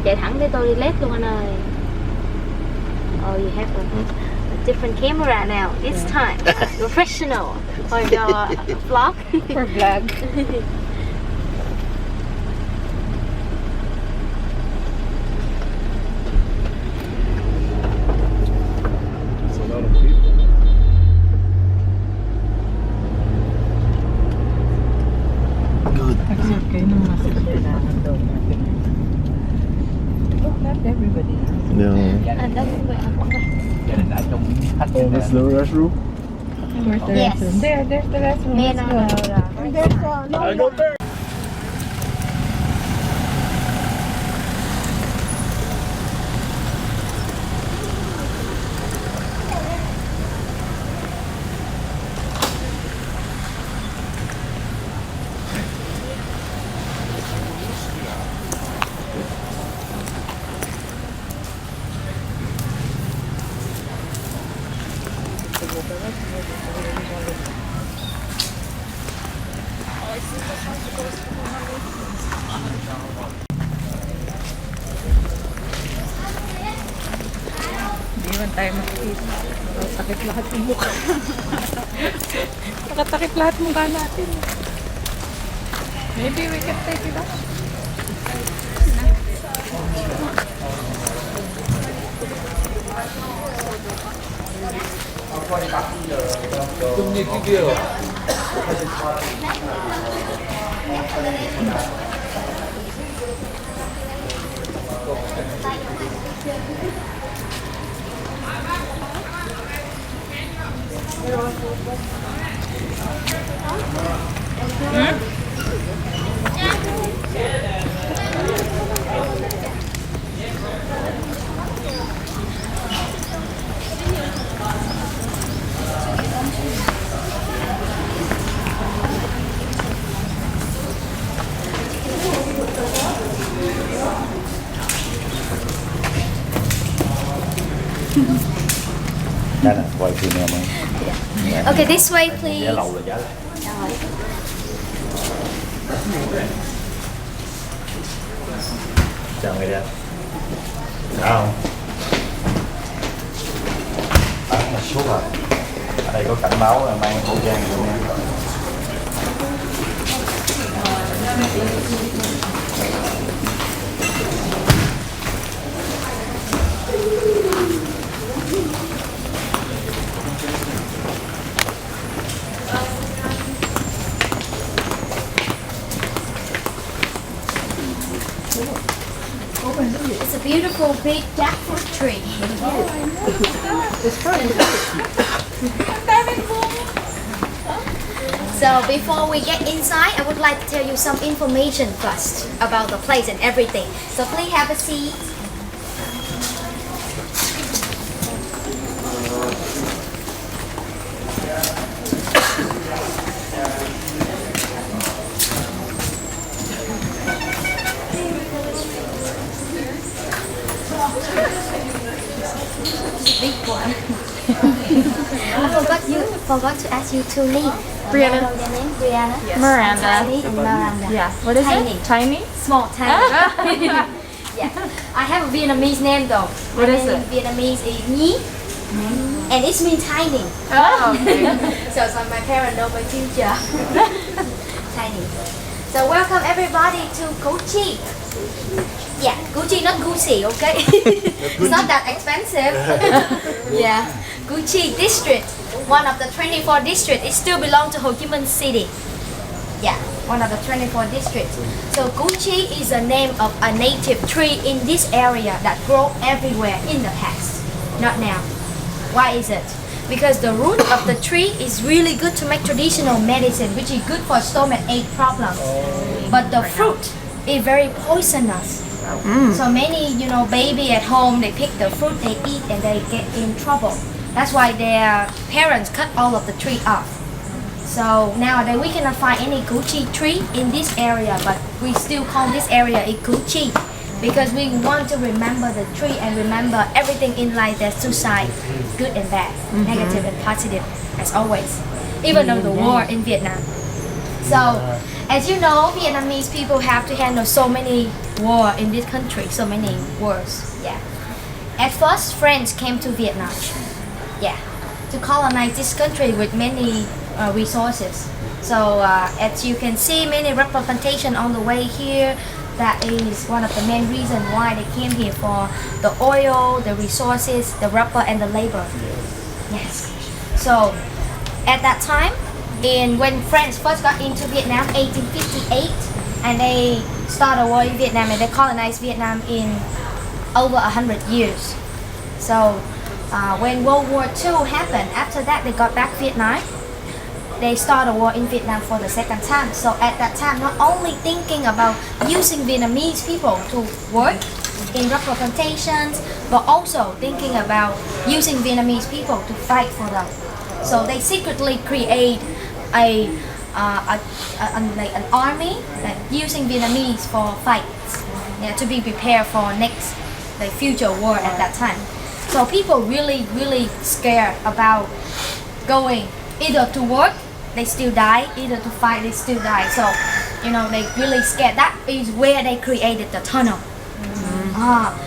chạy thẳng để tôi đi left luôn anh ơi. Oh, you have a different camera now this time. Professional for your vlog. For vlog. It's a lot of people. Good. Accept kayo ng mga kailangan daw natin. Oh, not everybody. Yeah. Anh đó cũng vậy hả? Oh, this is the restroom? Where's the Yes. restroom? There's the restroom. Yeah, Let's no, go. no, no. I go there. Hindi man tayo makikita. Takip lahat ng mukha. Nakatakip lahat ng mukha natin. Maybe we can take it out. Đây nè, quay phim em ơi. Okay, this way please. Giá lầu là giá lại. Chào người đẹp. Đã không? Bán là suốt rồi. Ở đây có cảnh báo là mang khẩu trang cho em. It's a beautiful big jackfruit tree. So before we get inside, I would like to tell you some information first about the place and everything. So please have a seat. Big one. I forgot to ask you to leave. Brianna. Your name? Brianna. Yes. Miranda. Tiny and Miranda. Yeah. What is Tiny. it? Tiny? Small, tiny. Yeah. I have a Vietnamese name though. What My is name it? in Vietnamese is Nhi. And it means tiny. Oh, okay. So my parents know my future. Tiny. So welcome everybody to Gucci. Yeah, Gucci, not Gucci, okay? It's not that expensive. Yeah, Gucci district, one of the 24 districts. It still belongs to Ho Chi Minh City. Yeah, one of the 24 districts. So Gucci is the name of a native tree in this area that grow everywhere in the past, not now. Why is it? Because the root of the tree is really good to make traditional medicine, which is good for stomach ache problems. But the fruit is very poisonous. So many, baby at home, they pick the fruit, they eat, and they get in trouble. That's why their parents cut all of the tree off. So nowadays we cannot find any Gucci tree in this area, but we still call this area a Gucci because we want to remember the tree and remember everything in life. There's two sides, good and bad, negative and positive, as always. Even though the war in Vietnam. So As you know, Vietnamese people have to handle so many war in this country, so many wars. Yeah. At first, French came to Vietnam. Yeah, to colonize this country with many resources. So as you can see, many rubber plantation on the way here. That is one of the main reasons why they came here, for the oil, the resources, the rubber, and the labor. Yes. So at that time, when France first got into Vietnam, 1858, and they started a war in Vietnam, and they colonized Vietnam in over 100 years. So when World War II happened, after that they got back Vietnam. They started a war in Vietnam for the second time. So at that time, not only thinking about using Vietnamese people to work in rubber plantations, but also thinking about using Vietnamese people to fight for them. So they secretly create an army, like using Vietnamese for fights, yeah, to be prepared for next future war at that time. So people really scared about going either to work, they still die, either to fight, they still die. So they really scared. That is where they created the tunnel.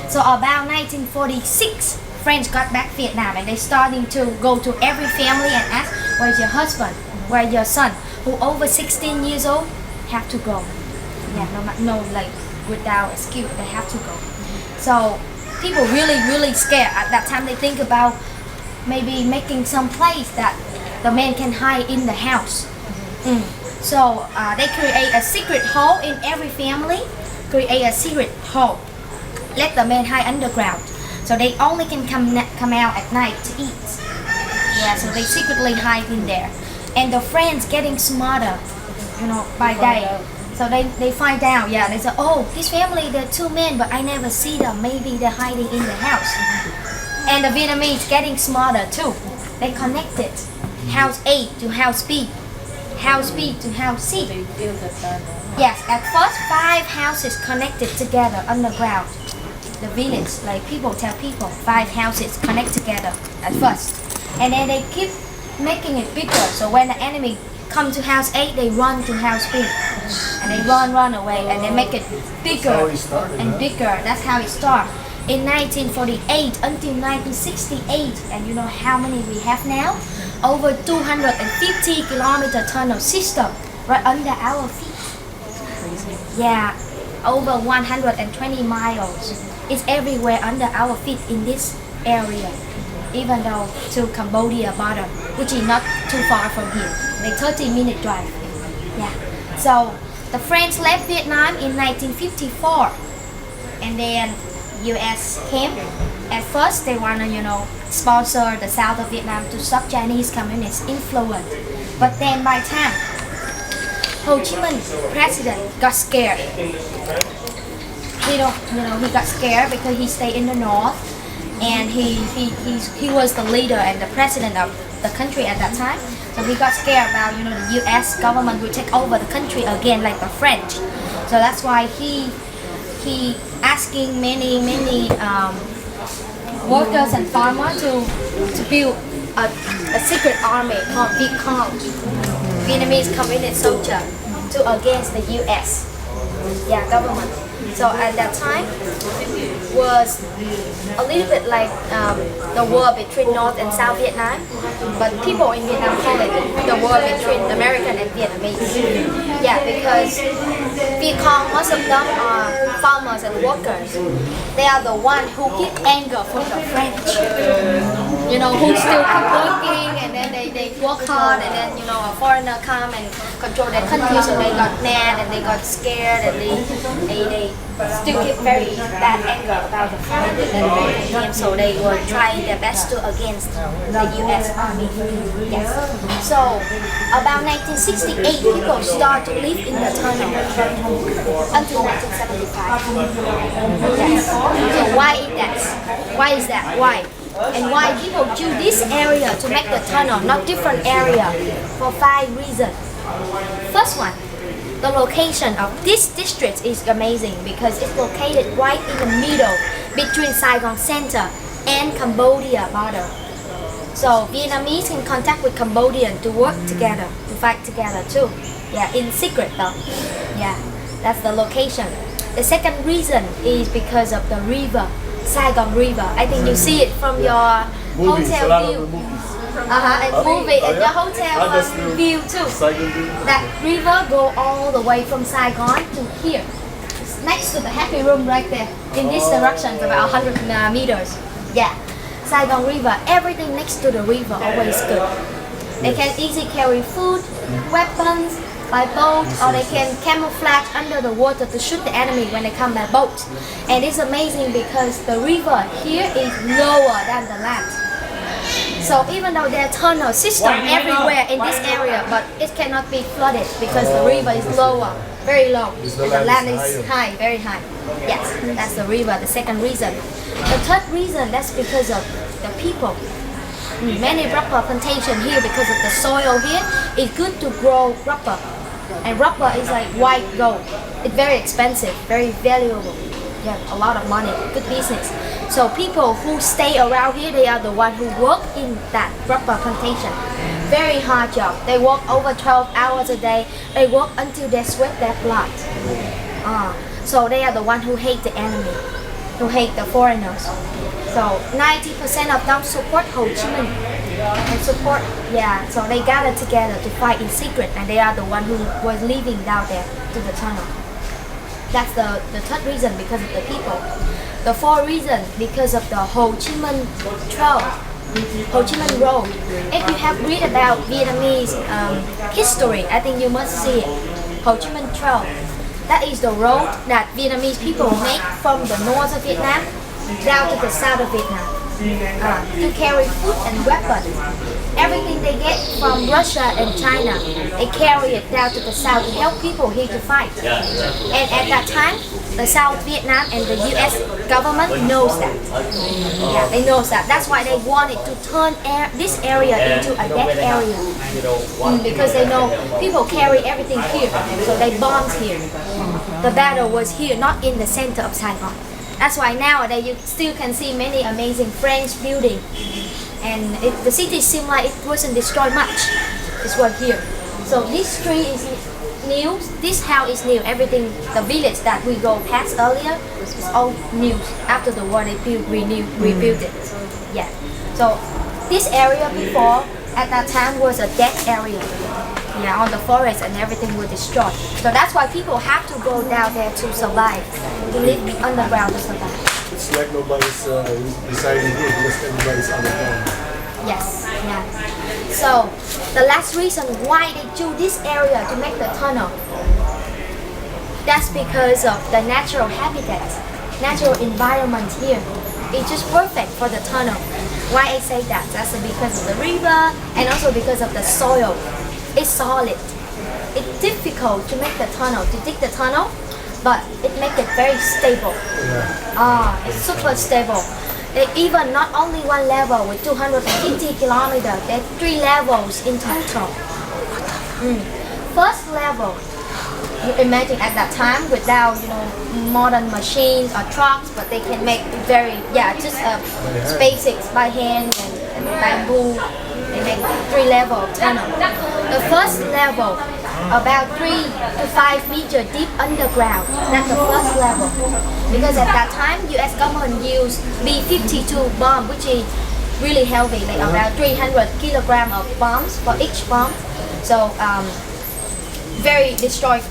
So about 1946, French got back Vietnam, and they starting to go to every family and ask, where's your husband, where's your son, who over 16 years old, have to go. Yeah, no, without excuse, they have to go. So people really scared. At that time, they think about maybe making some place that the men can hide in the house. So they create a secret hole in every family, create a secret hole, let the men hide underground, so they only can come out at night to eat. Yeah, so they secretly hide in there. And the French getting smarter, by day. So they find out, they say, oh, this family, there are 2 men, but I never see them, maybe they're hiding in the house. And the Vietnamese getting smarter too. They connected house A to house B, house B to house C. So you build the tunnel. Yes, at first 5 houses connected together underground. The village, people tell people, 5 houses connect together at first. And then they keep making it bigger, so when the enemy come to house A, they run to house B. And they run away, and they make it bigger and bigger. That's how it started. In 1948 until 1968, and you know how many we have now? Over 250 kilometer tunnel system right under our feet. Yeah, over 120 miles. It's everywhere under our feet in this area, even though to Cambodia border, which is not too far from here, like 30-minute drive. Yeah. So the French left Vietnam in 1954, and then U.S. came. At first, they wanna, sponsor the south of Vietnam to stop Chinese communist influence. But then, by time Ho Chi Minh, president, got scared. He got scared because he stayed in the north, and he was the leader and the president of the country at that time. So he got scared about the U.S. government will take over the country again like the French. So that's why he asking many workers and farmers to build a secret army called Vietnamese Communist Soldier to against the U.S. government. So at that time was a little bit like the war between North and South Vietnam, but people in Vietnam call it the war between American and Vietnamese. Yeah, because Viet Cong, most of them are farmers and workers. They are the one who get anger from the French. Who still keep working, and then they work hard, and then a foreigner come and control their country, so they got mad and they got scared, and they still keep very bad anger about the French and American, so they were trying their best to against the U.S. Army. Yes. So about 1968, people start to live in the tunnel until 1975. Yes. So why is that? Why is that? Why? And why people choose this area to make the tunnel, not different area? For 5 reasons. First one, the location of this district is amazing because it's located right in the middle between Saigon Center and Cambodia border. So Vietnamese can contact with Cambodian to work together to fight together too. Yeah, in secret though. Yeah, that's the location. The second reason is because of the river, Saigon River. I think you see it from your Movies, a hotel lot view. of the movies. And movie and your hotel That's the view too. Saigon view. That river go all the way from Saigon to here. It's next to the happy room right there. In this direction, it's about 100 meters. Yeah, Saigon River. Everything next to the river always good. They can easily carry food, weapons by boat, or they can camouflage under the water to shoot the enemy when they come by boat. And it's amazing because the river here is lower than the land. So even though there are tunnel system everywhere in this area, but it cannot be flooded because the river is lower, very low. And the land is high, very high. Yes, that's the river, the second reason. The third reason, that's because of the people. Many rubber plantation here because of the soil here. It's good to grow rubber. And rubber is like white gold. It's very expensive, very valuable. Yeah, a lot of money, good business. So people who stay around here, they are the ones who work in that rubber plantation. Very hard job. They work over 12 hours a day. They work until they sweat their blood. So they are the ones who hate the enemy, who hate the foreigners. So 90% of them support Ho Chi Minh and support, yeah, so they gather together to fight in secret, and they are the one who was living down there to the tunnel. That's the third reason, because of the people. The fourth reason, because of the Ho Chi Minh Trail, Ho Chi Minh Road. If you have read about Vietnamese history, I think you must see it. Ho Chi Minh Trail. That is the road that Vietnamese people make from the north of Vietnam down to the south of Vietnam to carry food and weapons. Everything they get from Russia and China, they carry it down to the south to help people here to fight. And at that time, the South Vietnam and the US government knows that. Yeah, they know that. That's why they wanted to turn this area into a dead area. Because they know people carry everything here, so they bombed here. The battle was here, not in the center of Saigon. That's why nowadays you still can see many amazing French buildings, and the city seems like it wasn't destroyed much. It's right here. So this street is new. This house is new. Everything, the village that we go past earlier, is all new. After the war, they rebuilt it. Yeah. So this area before, at that time, was a dead area. Yeah, on the forest, and everything was destroyed. So that's why people have to go down there to survive, to live underground to survive. It's like nobody's deciding here because everybody's underground. Yes, yeah. So the last reason why they choose this area to make the tunnel, that's because of the natural habitat, natural environment here. It's just perfect for the tunnel. Why I say that? That's because of the river and also because of the soil. It's solid. It's difficult to make the tunnel, to dig the tunnel, but it makes it very stable. It's super stable. Even not only one level with 250 kilometers, there are 3 levels in total. First level, you imagine at that time without modern machines or trucks, but they can make very just basics by hand and bamboo. They make 3 level of tunnel. The first level, about 3 to 5 meters deep underground. That's the first level. Because at that time, US government used B-52 bomb, which is really heavy, like about 300 kilograms of bombs for each bomb. So very destroy.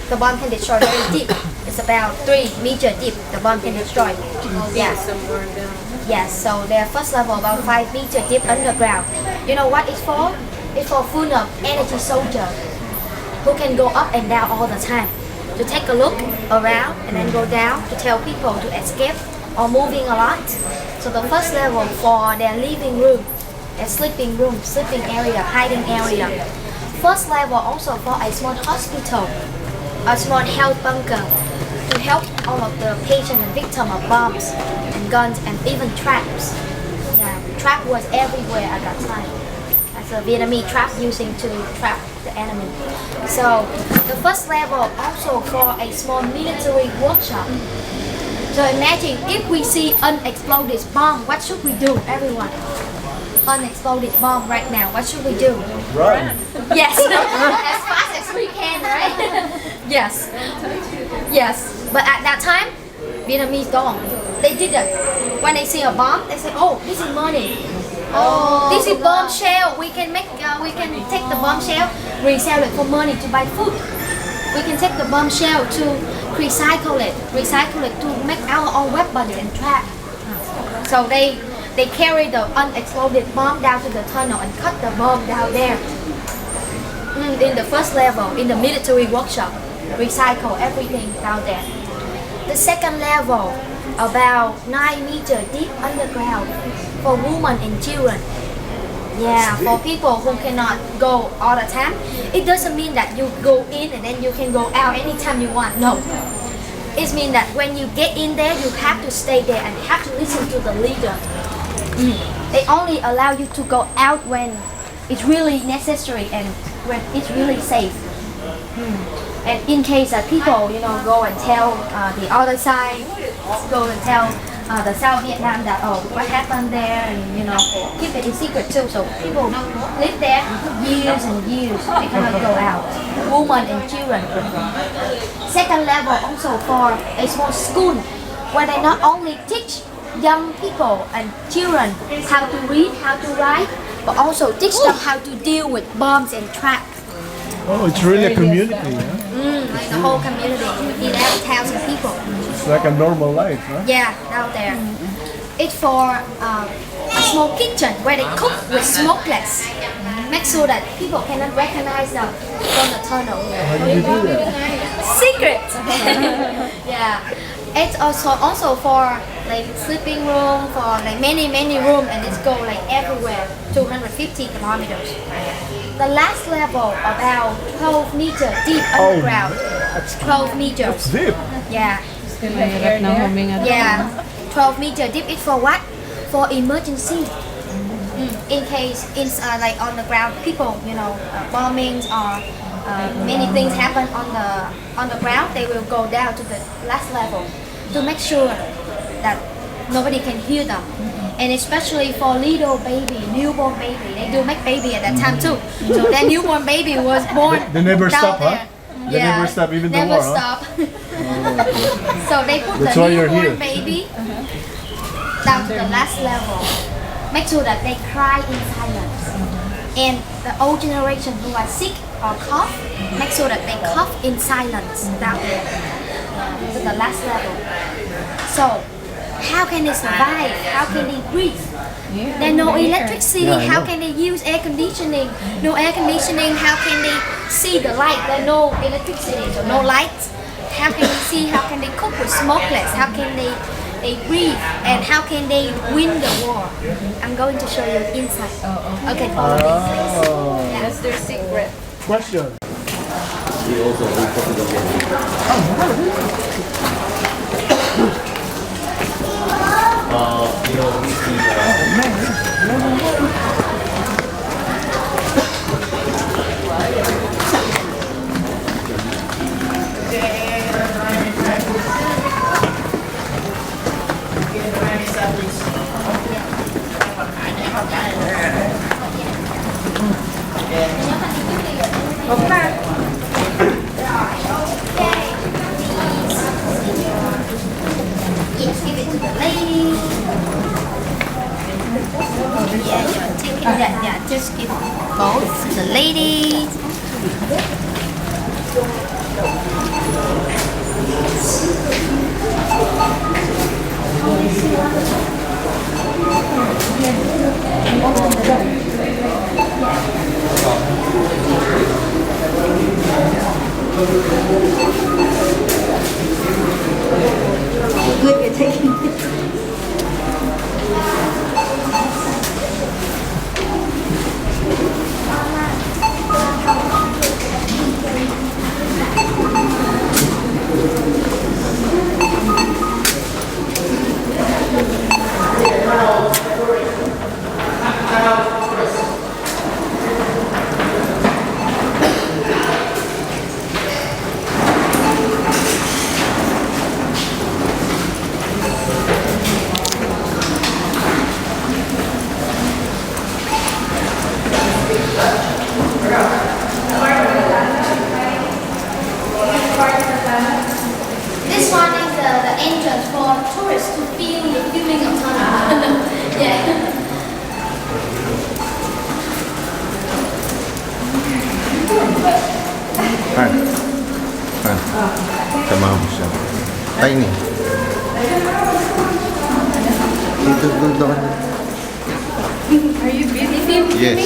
The bomb can destroy very deep. It's about 3 meters deep. The bomb can destroy. Yeah. Yes. So their first level about 5 meters deep underground. You know what it's for? It's for full of energy soldier who can go up and down all the time to take a look around and then go down to tell people to escape or moving a lot. So the first level for their living room, their sleeping room, sleeping area, hiding area. First level also for a small hospital, a small health bunker to help all of the patients and victims of bombs and guns and even traps. Yeah, trap was everywhere at that time. That's a Vietnamese trap using to trap the enemy. So the first level also for a small military workshop. So imagine if we see unexploded bomb, what should we do, everyone? unexploded bomb right now, what should we do? Run. Yes, as fast as we can, right? Yes, yes. But at that time, Vietnamese don't. They didn't. When they see a bomb, they say, "Oh, this is money. Oh, this is bomb shell. We can take the bomb shell, resell it for money to buy food. We can take the bomb shell to recycle it to make our own weapons and trap." So they carry the unexploded bomb down to the tunnel and cut the bomb down there. In the first level, in the military workshop, recycle everything down there. The second level, about 9 meters deep underground, for women and children. Yeah, for people who cannot go all the time. It doesn't mean that you go in and then you can go out anytime you want. No. It means that when you get in there, you have to stay there and have to listen to the leader. They only allow you to go out when it's really necessary and when it's really safe. And in case that people, go and tell the other side, go and tell the South Vietnam that, oh, what happened there, and keep it in secret too. So people live there years and years. They cannot go out. Women and children. Second level also for a small school where they not only teach young people and children how to read, how to write, but also teach them how to deal with bombs and traps. Oh, it's really a community. Huh? Like the whole community, 11,000 people. It's like a normal life, huh? Yeah, out there. It's for a small kitchen where they cook with smokeless. Make sure that people cannot recognize them from the tunnel. How do you do that? Secret. Yeah. It's also for like sleeping room, for like many room, and it's go like everywhere, 250 kilometers. The last level about 12 meters deep underground. 12 meters. It's deep. Yeah. Right now homing at Yeah. 12 meters deep. It's for what? For emergency. In case it's like on the ground, people, bombings or many things happen on the ground. They will go down to the last level to make sure that nobody can hear them. And especially for little baby, newborn baby, they do make baby at that time too. So that newborn baby was born They never down stop, there. huh? They never stop, even the never war, huh? stop. So they put That's the why you're newborn here. baby down to the last level. Make sure that they cry in silence. And the old generation who are sick or cough, make sure that they cough in silence down there to the last level. So how can they survive? How can they breathe? There's no electricity. Yeah, I How know. can they use air conditioning? No air conditioning. How can they see the light? There's no electricity, so no lights. How can they see? How can they cook with smokeless? How can they breathe? And how can they win the war? I'm going to show you inside. Okay, follow me, please. Oh. That's their secret. Question. Yes, give it to the lady. Yeah, you're taking that. Yeah, just give both to the lady. Good, you're taking it. Sama mo siya. Tiny. Dito. Are you busy? Yes.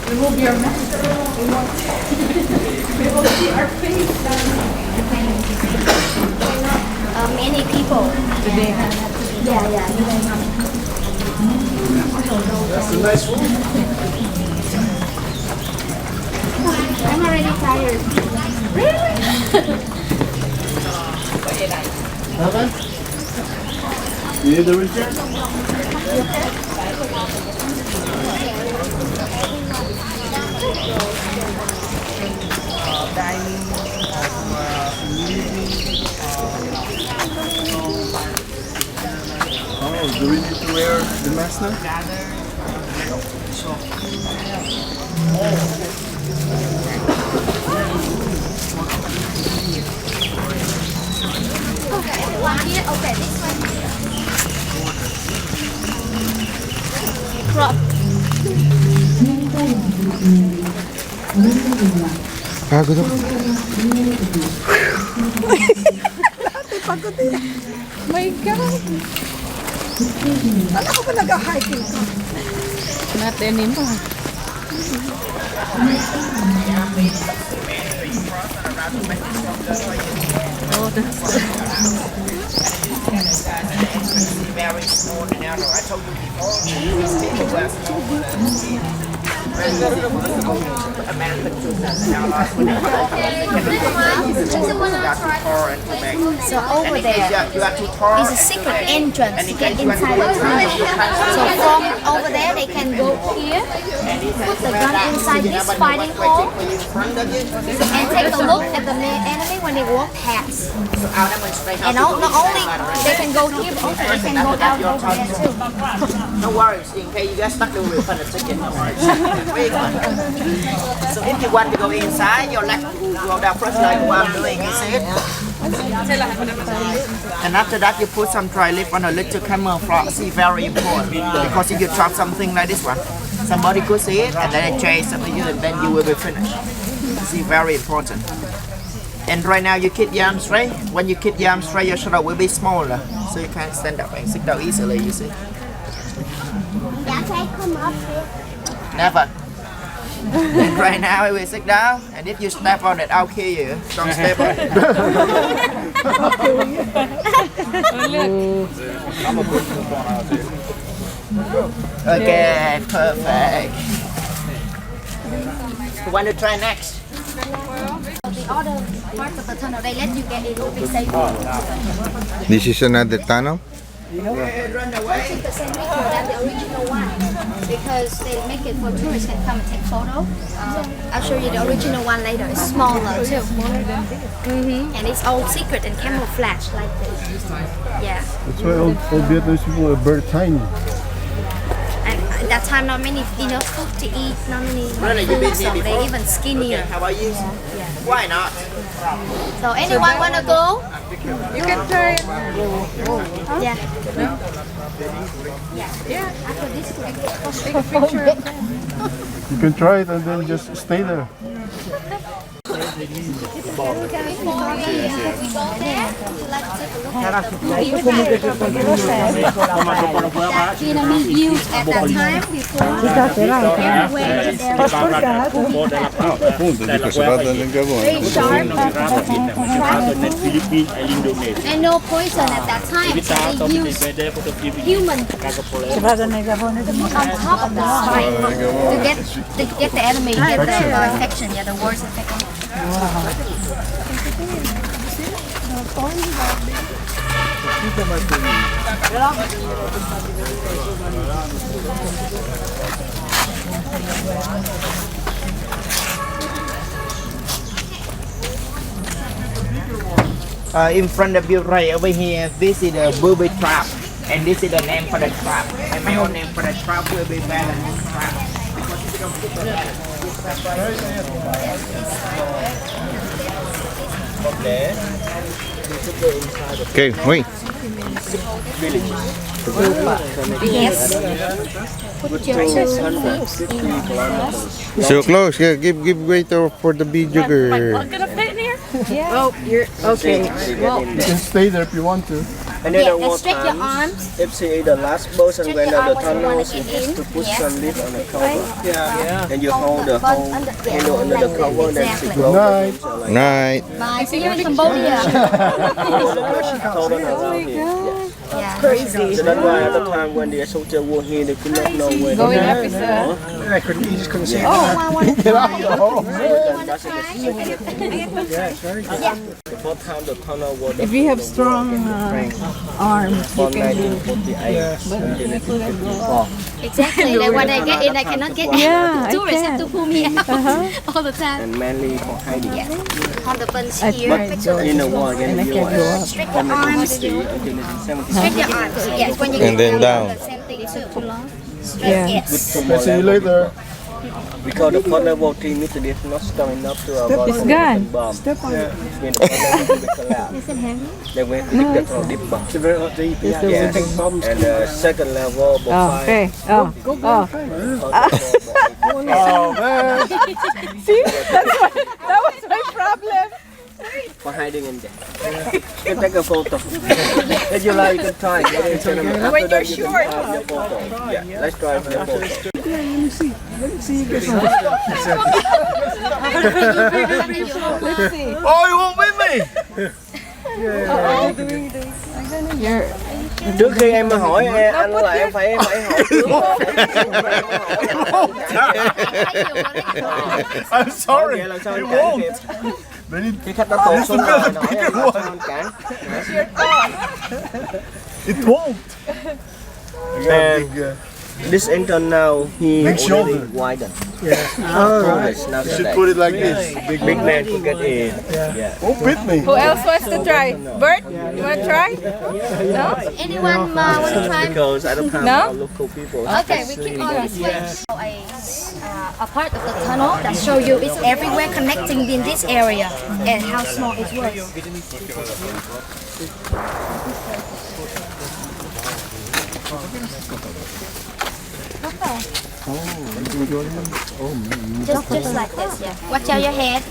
Remove your mask. We will see our face. Many people. Today. Yeah. That's a nice food. I'm already tired. Okay. You need the wheelchair? Oh, do we need to wear the mask now? One here. Okay, this one. Crop. Pagod ako. My God. Wala ko ba nag-hiking ka? Not anymore. Oh, that's very small and narrow. I told you before, these people were small. American children now lost when they So over there is a secret entrance to get inside the tunnel. So from over there they can go here, put the gun inside this fighting hole, and take a look at the enemy when they walk past. And not only they can go here, but also they can go out over there too. No worries, in case you get stuck, they will find a ticket. No worries. So if you want to go inside, your leg will go down first like what I'm doing, you see it? And after that, you put some dry leaf on a little camouflage. See, very important, because if you drop something like this one, somebody could see it and then they chase after you and then you will be finished. See, very important. And right now you keep your arms straight. When you keep your arms straight, your shoulder will be smaller, so you can stand up and sit down easily, you see. Never. And right now, we sit down, and if you step on it, I'll kill you. Don't step on it. Okay, perfect. You want to try next? The other parts of the tunnel they let you get in a bit safer. This is another tunnel? 40% bigger than the original one because they make it for tourists can come and take photo. I'll show you the original one later. It's smaller too. And it's all secret and camouflage like this. Yeah. That's why all Vietnamese people are very tiny. And at that time, not many enough food to eat, not many Really, you've been food, here so they before? even skinnier. How about you? Yeah. Why not? So anyone wanna go? You can try it. Yeah. No? Yeah. After this, we Take a picture of that. You can try it and then just stay there. before we go there, would you like to take a look at that Vietnamese views at that time before everywhere is Appunto, dico, sarà del very Gabon. sharp and no poison at that time. So they use human on top of the spine to get the enemy, get the infection, yeah, the worst infection. In front of you right over here, this is the booby trap, and this is the name for the trap. And my own name for the trap will be balance trap. Because if you don't put the balance, from there, we could go inside the Okay, wait. Yes. with 250 kilometers. So close. Yeah, give way for the video girl. Gonna fit in here? Yeah. Oh, you're okay. Well, You can stay there if you want to. And then Yeah, at and one stretch your time, arms. if she is the last person Stretch when your the arms when you wanna tunnels, get you have in. to put Yes. some lid on the cover. yeah. And you hold the whole handle under the cover, then she Exactly. goes. Night. Night. Bye. See you in Cambodia. Hold on around here. Yeah. Crazy. So that's why at the time when the soldier were here, they could not know where Going to up is I couldn't. You just couldn't see. Oh, I want to try. The first time the tunnel was If you have strong arms, you from can do. 1948. Exactly. Like when I get in, I cannot get out. Yeah, I Tourists have can. to pull me out all the time. And mainly for hiding. Hold the buns I here. tried going In the war again, and I you can't go are up. Stretch your arms. until 1970. Stretch your arms. Yes, when you And get then down. The same thing. It took too long. Yeah. Yes. Okay, see you later. Because the first level team is not strong enough to avoid It's gone. bomb. Step on it. When the first level will collapse, Is it heavy? they went to the tunnel deep bomb. It's a very hot day. Yes. And the second level will Oh, find okay. Oh, oh. Oh man. See, that was my problem. for hiding in there. You can take a photo. If you like, you can try. After that, you can have your photo. Yeah, let's try for your photo. Oh, you won't with me? Trước khi em hỏi anh là em phải hỏi trước. I'm sorry. Vậy là sao It anh cản won't. kịp? They need. Khi khách đã tụt xuống rồi hỏi em là sao anh cản. It won't. And this engine now he Big already shoulder. widened. Oh, It's not you so should bad. put it like this. Big man could get in. Won't fit me. Who else wants to try? Bert, you want to try? No? Anyone want to try? Because at the time No? our local people. Okay, we keep on this way. A part of the tunnel that show you it's everywhere connecting in this area and how small it was. Just like this, yeah. Watch out your head.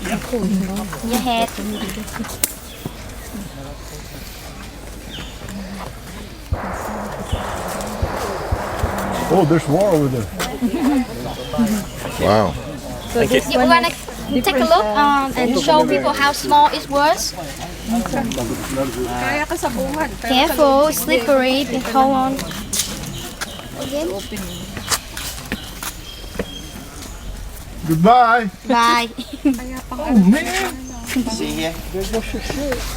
Your head. Oh, there's more over there. Wow. So this You one wanna take a look and show people how small it was? Careful, slippery. Hold on. Again. Goodbye. Bye. Oh man. See here.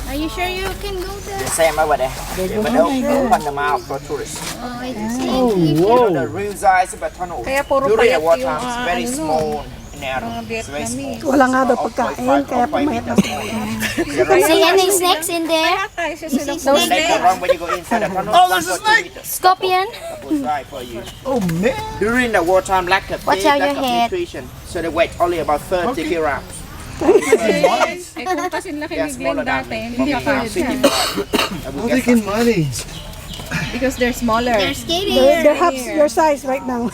Are you sure you can go there? Xem over there. But don't open the mouth for tourists. Oh, it's Whoa. The real size of a tunnel. Kaya puro During the payat war yung, time, it's very small and narrow. It's very small. Wala nga daw pagkain, kaya pumayat na See any snakes in there? Later on, when you go inside the tunnel, Oh, there's a snake. Scorpion? was right for you. Oh man. During the wartime, lack of Watch big out your lack of head. nutrition, so they weigh only about 30 kilograms. Eh, kung kasi laki Yeah, ni smaller Glenn than dati, me. hindi From ka 55. I will I'm get taking money. because they're smaller. They're skating. They're half your size right now.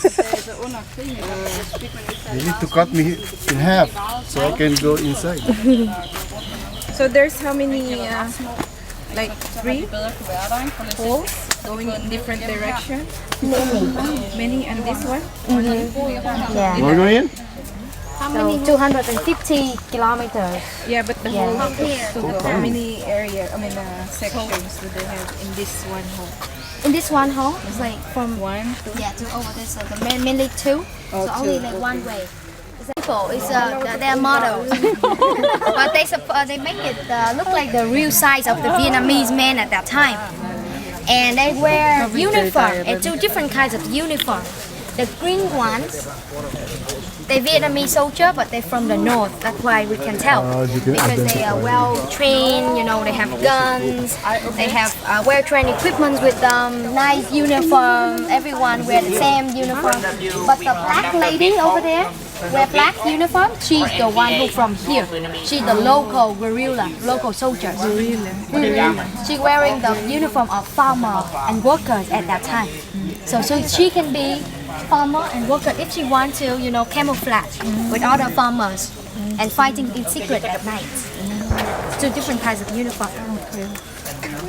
You need to cut me in half so I can go inside. So there's how many, like 3 holes going in different directions? Many, and this one? Yeah. You want to go in? So 250 kilometers. Yeah, but the Yeah. whole, so how many sections do they have in this one hole? In this one hole, it's like from 1, 2, to over there. So the mainly two. Oh, So only two. like one way. People, it's their models, but they make it look like the real size of the Vietnamese men at that time, and they wear uniform and 2 different kinds of uniform. The green ones, they're Vietnamese soldier, but they're from the north. That's why we can tell because they are well trained. You know, they have guns, they have well trained equipment with them, nice uniform. Everyone wear the same uniform. But the black lady over there, wear black uniform, she's the one who from here. She's the local guerrilla, local soldiers. She's wearing the uniform of farmer and workers at that time. So she can be farmer and worker if she wants to, camouflage with other farmers and fighting in secret at night. Two different kinds of uniform.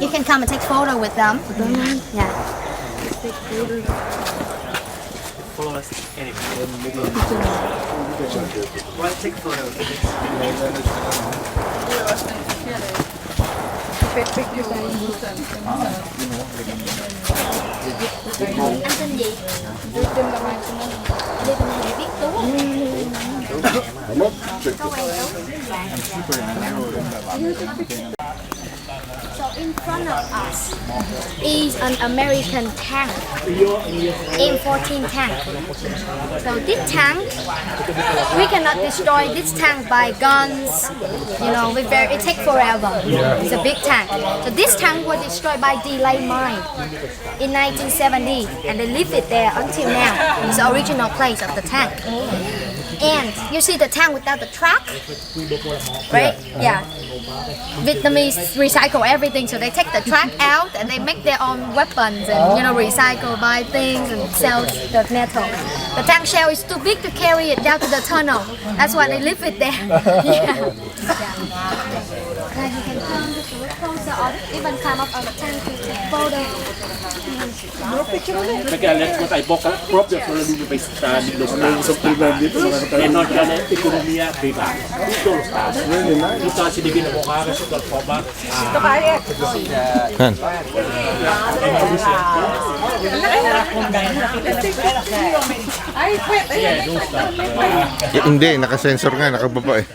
You can come and take photo with them. Yeah. Follow us anyway. Want to take photos? Anh tên gì? Đi tên này biết Tú. Có quen Tú. So in front of us is an American tank, M14 tank. So this tank, we cannot destroy this tank by guns. It takes forever. It's a big tank. So this tank was destroyed by delay mine in 1970, and they leave it there until now. It's the original place of the tank. And you see the tank without the track, right? Yeah. Vietnamese recycle everything, so they take the track out and they make their own weapons and recycle, buy things and sell the metal. The tank shell is too big to carry it down to the tunnel. That's why they leave it there. Yeah. Now you can come just a little closer or even climb up on the tank to take photo. Nag-alert mo tayo po, prop yung mga nung may study sa primer dito. E non ka na ekonomiya, diba? Ito, ito ang sinigin na mukha ka sa kalpaba. Ito kaya. Han. Hindi, nakasensor nga, nakababa eh.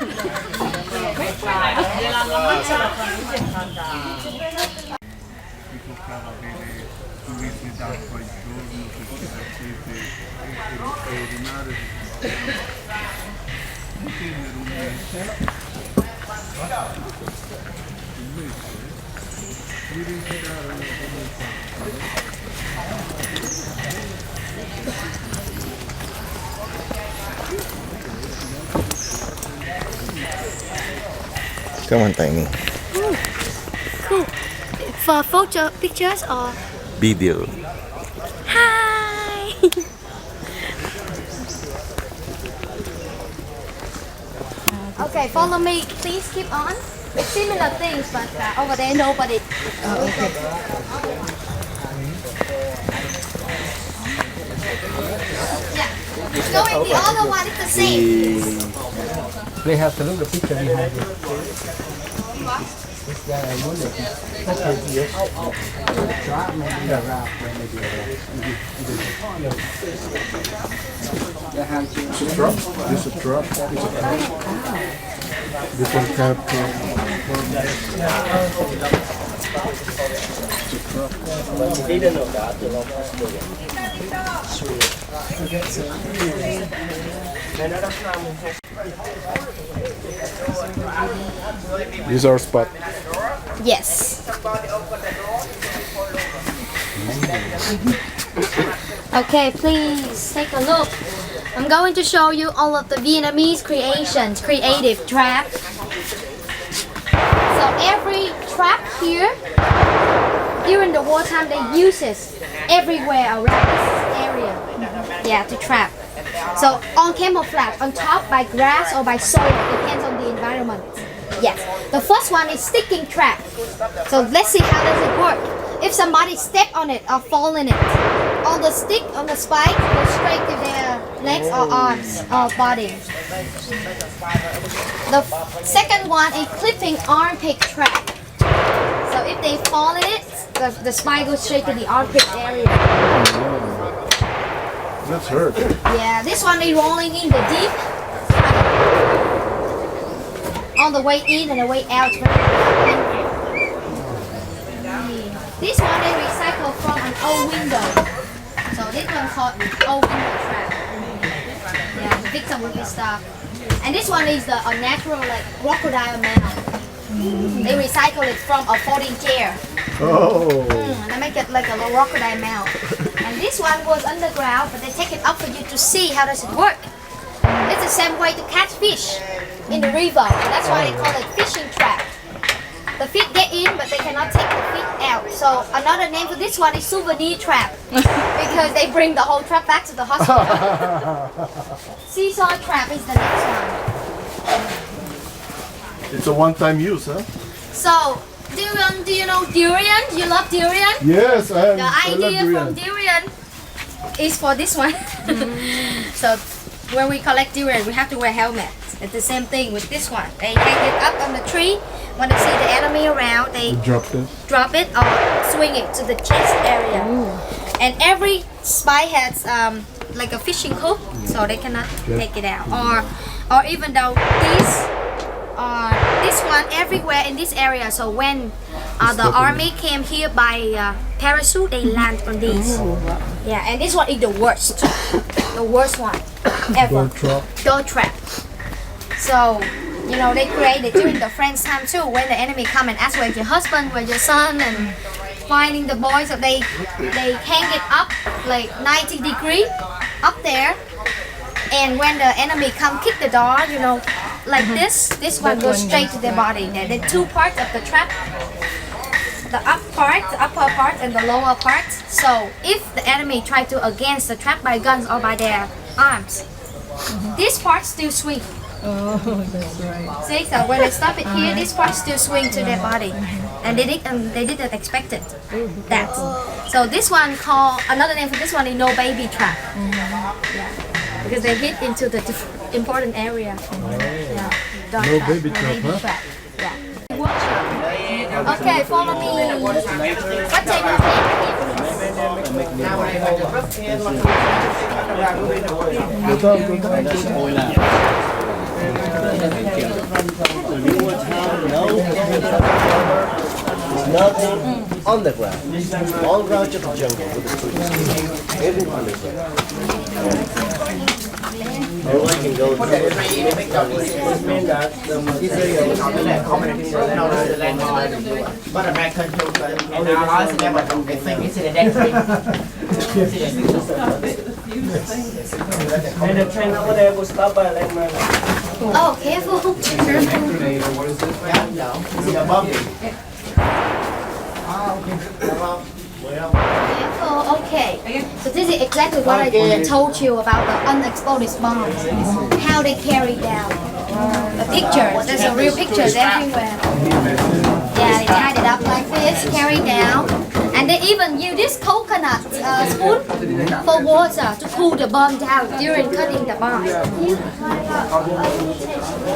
Come on, Tiny. Cool. For photo, pictures or Video. hi. Okay, follow me. Please keep on. It's similar things, but over there nobody. Okay. Yeah. Going the other one is the same. They have to look at the picture behind you. It's a truck. It's a truck. Different character. This is our spot. Yes. Okay, please take a look. I'm going to show you all of the Vietnamese creations, creative trap. So every trap here, during the wartime, they use it everywhere around this area. Yeah, to trap. So on camouflage, on top by grass or by soil, depends on the environment. Yes. The first one is sticking trap. So let's see how does it work. If somebody step on it or fall in it, on the stick, on the spike, go straight to their legs or arms or body. The second one is clipping armpit trap. So if they fall in it, the spike goes straight to the armpit area. That's hurt. Yeah, this one is rolling in the deep. On the way in and the way out. This one they recycle from an old window. So this one called old window trap. Yeah, the victim will be stuck. And this one is a natural like crocodile mount. They recycle it from a folding chair. Oh. They make it like a little crocodile mount. And this one was underground, but they take it up for you to see how does it work. It's the same way to catch fish in the river. That's why they call it fishing trap. The fish get in, but they cannot take the fish out. So another name for this one is souvenir trap because they bring the whole trap back to the hospital. Seesaw trap is the next one. It's a one-time use, huh? So, do you know durian? You love durian? Yes, I The love idea durian. from durian is for this one. So, when we collect durian, we have to wear helmets. It's the same thing with this one. They hang it up on the tree. When they see the enemy around, they drop it or swing it to the chest area. And every spy has like a fishing hook, so they cannot take it out. Or even though this one everywhere in this area. So when the army came here by parachute, they land on these. Yeah, and this one is the worst one ever. Door trap. So, you know, they created during the French time too, when the enemy come and ask where's your husband, where's your son, and finding the boys. So they hang it up like 90 degrees up there, and when the enemy come kick the door, you know, like this one goes straight to their body. There are two parts of the trap, the upper part and the lower part. So if the enemy try to against the trap by guns or by their arms, this part still swing. Oh, that's right. See, so when they stop it here, this part still swing to their body, and they didn't expect it. That. So this one called, another name for this one is no baby trap. Yeah, because they hit into the important area. Yeah. No baby trap, huh? Yeah. Okay, follow me. What type of Nothing on the ground. All around just the jungle with the trees. Everything underground. Everyone can go through it. But American people and our eyes never do the thing. It's in the next thing. And the train over there will stop by landmark. Oh, careful. Careful. No, it's above you. Okay, so this is exactly what I told you about the unexploded bombs. How they carry down. The pictures, there's a real pictures everywhere. Yeah, they tied it up like this, carry down. And they even use this coconut spoon for water to cool the bomb down during cutting the bomb.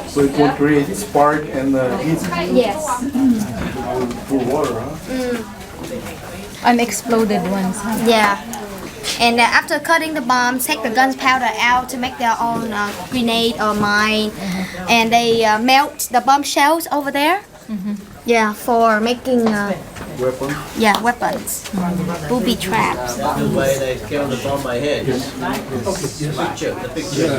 So it will create spark and heat Yes. for water, huh? Unexploded ones. Yeah. And after cutting the bomb, take the gunpowder out to make their own grenade or mine. And they melt the bomb shells over there. Yeah, for making Weapon. yeah, weapons. Booby traps. The way they killed the bomb by head. The picture.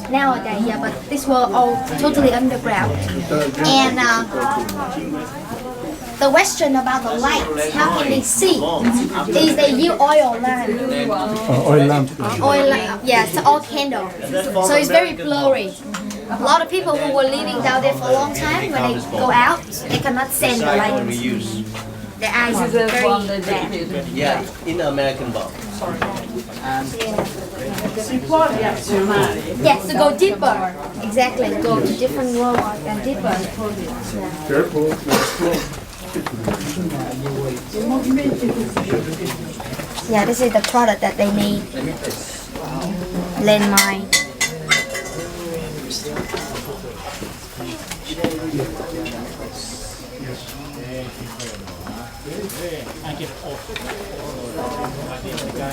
Nowadays, yeah, but this was all totally underground. And the question about the lights, how can they see? Is they use oil lamp. Oil lamp. Oil lamp, yeah, it's all candle. So it's very blurry. A lot of people who were living down there for a long time, when they go out, they cannot send the Saigon we lights. use. Their eyes is very bad. Yeah, in the American bomb. Yes, to go deeper. Exactly, to go to different world and deeper. Careful. Yeah, this is the product that they need. Landmine.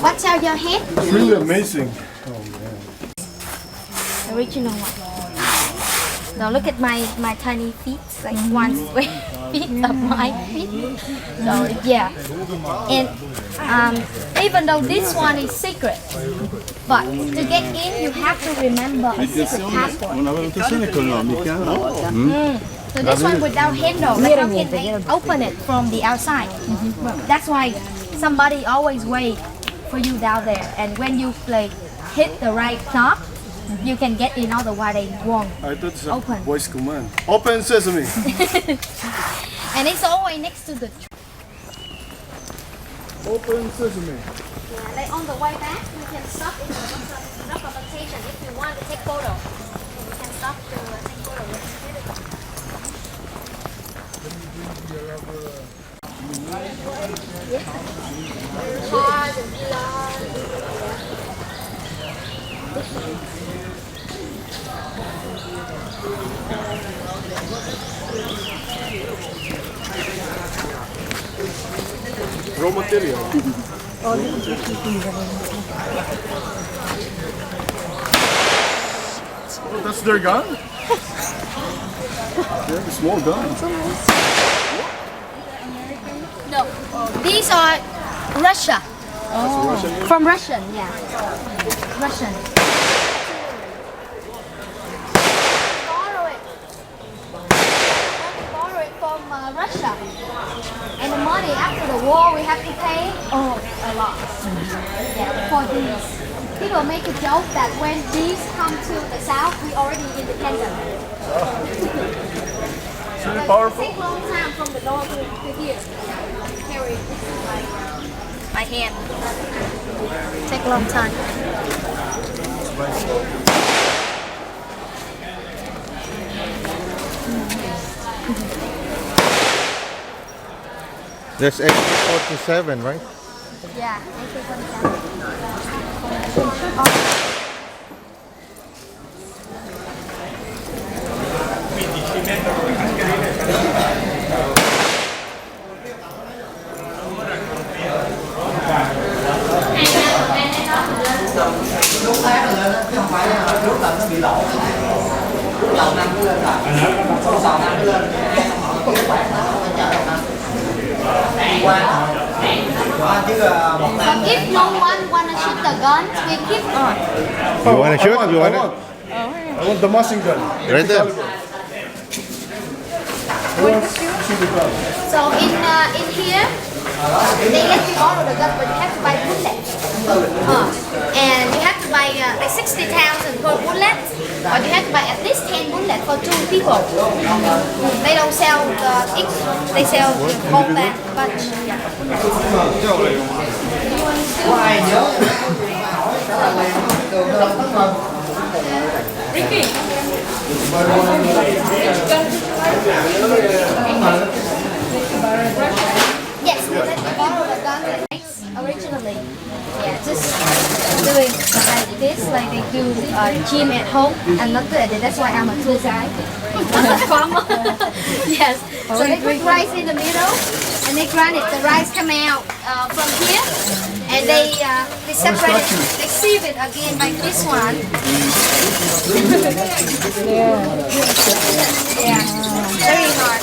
What's out your head? It's really amazing. Original one. Now look at my tiny feet, like one square. feet of my feet. So yeah, and even though this one is secret, but to get in you have to remember a secret password. So this one without handle, like how can they open it from the outside? That's why somebody always wait for you down there, and when you like hit the right knob, you can get in, otherwise they won't I thought it's a open. voice command. Open sesame. And it's always next to the Open sesame. yeah, like on the way back, we can stop in the documentation if you want to take photo. We can stop to take photo. Hard and blonde. Raw material. Oh, that's their gun? They have a small gun. No, these are Russia. From Russian, yeah. Russian. Borrow it from Russia. And the money after the war we have to pay a lot. Yeah, for these. People make a joke that when these come to the south, we already independent. Very powerful. It takes a long time from the north to here. Carry this is my hand. Take a long time. There's AK-47, right? Yeah. But if no one wanna shoot the guns, we keep on. You wanna shoot? You wanna? I want the machine gun. Right there. So in here, they let you borrow the gun, but you have to buy bullets. And you have to buy like 60,000 per bullet, or you have to buy at least 10 bullets for 2 people. They don't sell each, they sell the whole bunch. Yeah. Yes, they let you borrow the gun originally. Yeah, just doing like this, like they do gym at home. I'm not good at it, that's why I'm a tour guide. I'm a farmer. Yes, so they put rice in the middle and they grind it. The rice come out from here and they separate it, they sieve it again like this one. Yeah, very hard.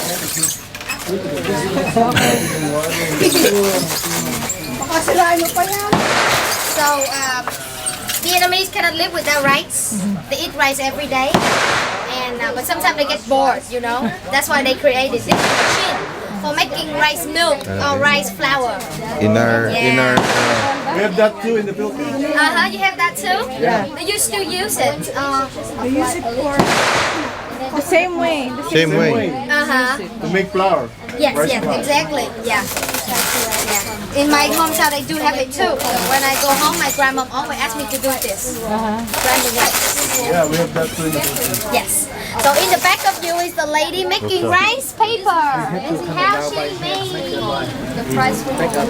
So Vietnamese cannot live without rice. They eat rice every day, and but sometimes they get bored. You know, that's why they created this machine for making rice milk or rice flour. In our We have that too in the Philippines. You have that too. Yeah. You still use it. They use it for the same way. same way. To make flour. Yes, Rice yes, flour. exactly. Yeah. Yeah. In my hometown, they do have it too. So when I go home, my grandma always asks me to do this. Grinding rice. Yeah, we have that too in the Philippines. Yes. So in the back of you is the lady making rice paper. This is how she made the rice paper.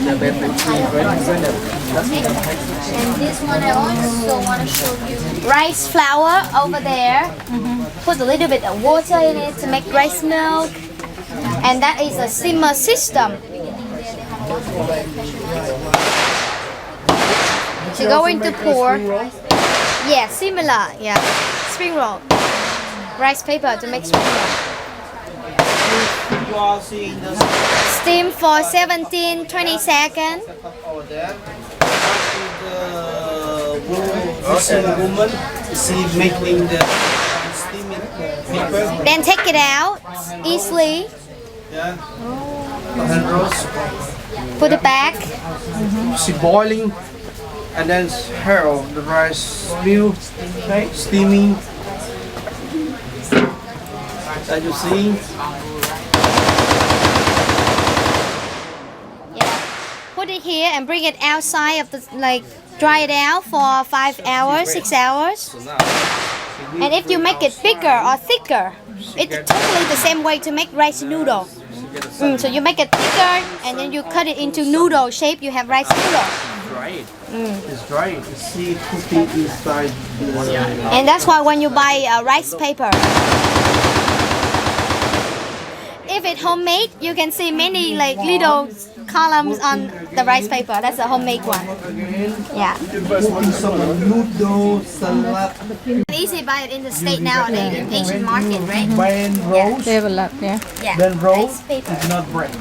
And this one I also want to show you. Rice flour over there. Put a little bit of water in it to make rice milk. And that is a simmer system. So going to pour. Yeah, similar. Yeah, spring roll. Rice paper to make spring roll. you are seeing the Steam for 17-20 seconds. over there. The woman, she making the steaming paper. Then take it out easily. Yeah. And roast. Put it back. She boiling, and then her the rice meal, okay, steaming. As you see. Yeah. Put it here and bring it outside of the dry it out for 5 hours, 6 hours. And if you make it bigger or thicker, it's totally the same way to make rice noodle. So you make it thicker and then you cut it into noodle shape. You have rice noodle. It's dry. You see cooking inside. And that's why when you buy rice paper, if it's homemade, you can see many little columns on the rice paper. That's a homemade one. Yeah. Some noodle salad. Easy buy it in the state nowadays in Asian market, right? When roast, They have a lot, yeah. Yeah. then Rice roast paper. is not bread.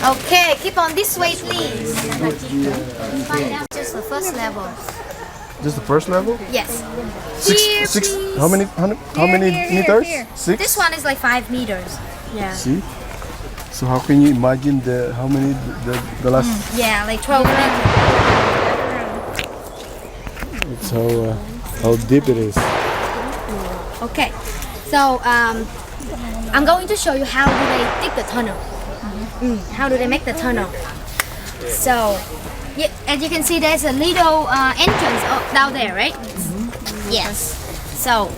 Okay, keep on this way, please. Find out just the first level. Just the first level? Yes. Six. Please. How many Here, meters? here. 6. This one is like 5 meters. Yeah. See? So how can you imagine how many the last? Yeah, like 12 meters. It's how deep it is. Okay. So I'm going to show you how do they dig the tunnel. How do they make the tunnel? So, as you can see, there's a little entrance down there, right? Yes. So,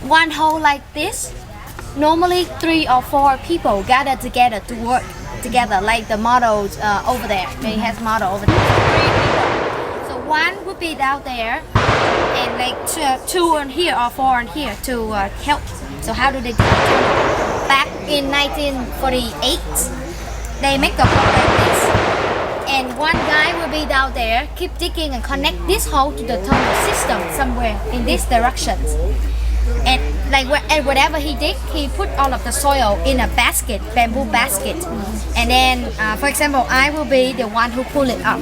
one hole like this. Normally 3 or 4 people gather together to work together, like the models over there. They have model over there. 3 people. So one would be down there, and like 2 on here or 4 on here to help. So how do they do it? Back in 1948, they make the hole like this, and one guy will be down there, keep digging and connect this hole to the tunnel system somewhere in this direction. And whatever he dig, he put all of the soil in a basket, bamboo basket. And then, for example, I will be the one who pull it up,